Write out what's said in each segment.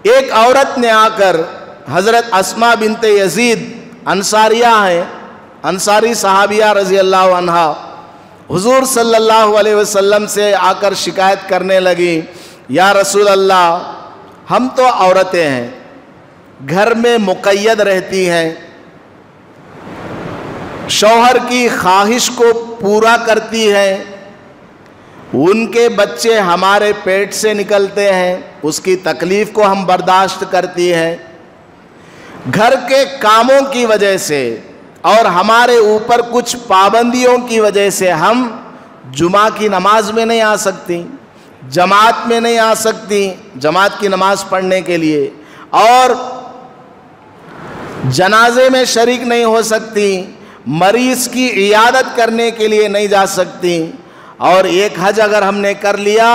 एक औरत ने आकर, हजरत अस्मा बिनते यजीद अंसारिया है, अंसारी सहाबिया रजी अल्लाह अन्हा, हुजूर सल्लल्लाहु अलैहि वसल्लम से आकर शिकायत करने लगी, या रसूल अल्लाह, हम तो औरतें हैं, घर में मुक़य्यद रहती हैं, शौहर की ख्वाहिश को पूरा करती हैं, उनके बच्चे हमारे पेट से निकलते हैं, उसकी तकलीफ़ को हम बर्दाश्त करती हैं। घर के कामों की वजह से और हमारे ऊपर कुछ पाबंदियों की वजह से हम जुमा की नमाज में नहीं आ सकती, जमात में नहीं आ सकती, जमात की नमाज पढ़ने के लिए, और जनाजे में शरीक नहीं हो सकती, मरीज की इयादत करने के लिए नहीं जा सकती, और एक हज अगर हमने कर लिया,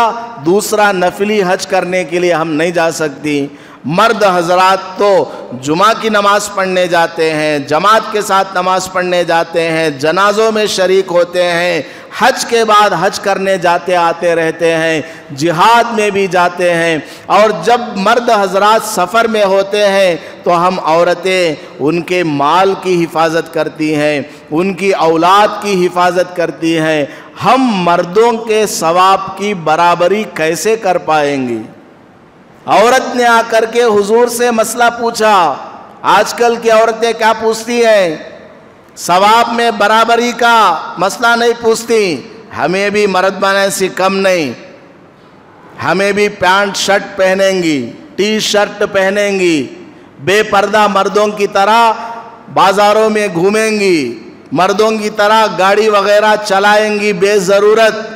दूसरा नफली हज करने के लिए हम नहीं जा सकती। मर्द हजरात तो जुमा की नमाज पढ़ने जाते हैं, जमात के साथ नमाज पढ़ने जाते हैं, जनाजों में शरीक होते हैं, हज के बाद हज करने जाते आते रहते हैं, जिहाद में भी जाते हैं। और जब मर्द हजरात सफ़र में होते हैं तो हम औरतें उनके माल की हिफाजत करती हैं, उनकी औलाद की हिफाजत करती हैं। हम मर्दों के सवाब की बराबरी कैसे कर पाएंगी? औरत ने आकर के हुजूर से मसला पूछा। आजकल की औरतें क्या पूछती हैं? सवाब में बराबरी का मसला नहीं पूछती, हमें भी मर्द बनाने से कम नहीं, हमें भी पैंट शर्ट पहनेंगी, टी शर्ट पहनेंगी, बेपर्दा मर्दों की तरह बाजारों में घूमेंगी, मर्दों की तरह गाड़ी वगैरह चलाएंगी बेज़रूरत,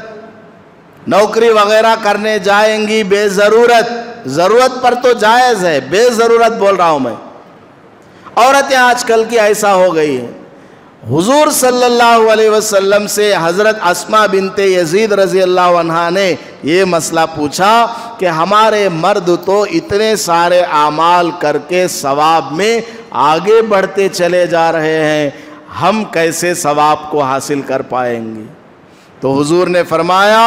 नौकरी वगैरह करने जाएंगी बेज़रूरत। ज़रूरत पर तो जायज़ है, बेज़रूरत बोल रहा हूँ मैं। औरतें आजकल की ऐसा हो गई हैं। हुजूर सल्लल्लाहु अलैहि वसल्लम से हज़रत अस्मा बिनते यजीद रज़ी अल्लाह अन्हा ने ये मसला पूछा कि हमारे मर्द तो इतने सारे आमाल करके सवाब में आगे बढ़ते चले जा रहे हैं, हम कैसे सवाब को हासिल कर पाएंगे? तो हुजूर ने फरमाया,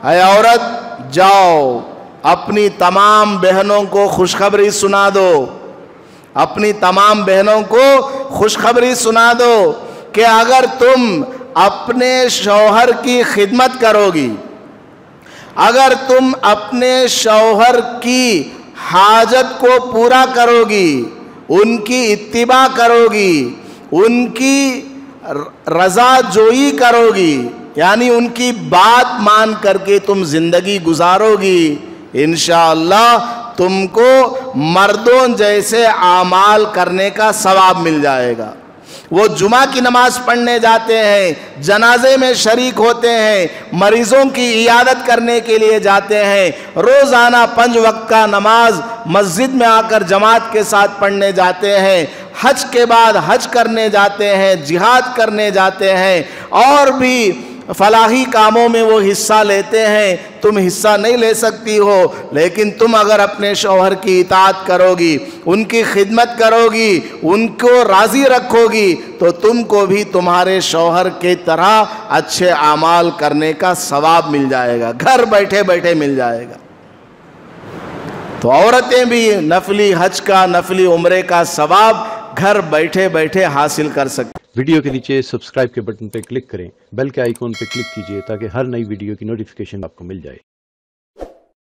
ऐ औरत, जाओ अपनी तमाम बहनों को खुशखबरी सुना दो, अपनी तमाम बहनों को खुशखबरी सुना दो कि अगर तुम अपने शौहर की खिदमत करोगी, अगर तुम अपने शौहर की हाजत को पूरा करोगी, उनकी इत्तिबा करोगी, उनकी रज़ा जोई करोगी, यानी उनकी बात मान करके तुम जिंदगी गुजारोगी, इंशाअल्लाह तुमको मर्दों जैसे आमाल करने का सवाब मिल जाएगा। वो जुमा की नमाज पढ़ने जाते हैं, जनाजे में शरीक होते हैं, मरीजों की इयादत करने के लिए जाते हैं, रोज़ाना 5 वक्त का नमाज मस्जिद में आकर जमात के साथ पढ़ने जाते हैं, हज के बाद हज करने जाते हैं, जिहाद करने जाते हैं, और भी फलाही कामों में वो हिस्सा लेते हैं। तुम हिस्सा नहीं ले सकती हो, लेकिन तुम अगर अपने शौहर की इताअत करोगी, उनकी खिदमत करोगी, उनको राज़ी रखोगी, तो तुमको भी तुम्हारे शौहर की तरह अच्छे आमाल करने का सवाब मिल जाएगा, घर बैठे बैठे मिल जाएगा। तो औरतें भी नफली हज का, नफली उम्रे का सवाब घर बैठे बैठे हासिल कर सकते। वीडियो के नीचे सब्सक्राइब के बटन पर क्लिक करें, बेल के आइकॉन पर क्लिक कीजिए ताकि हर नई वीडियो की नोटिफिकेशन आपको मिल जाए।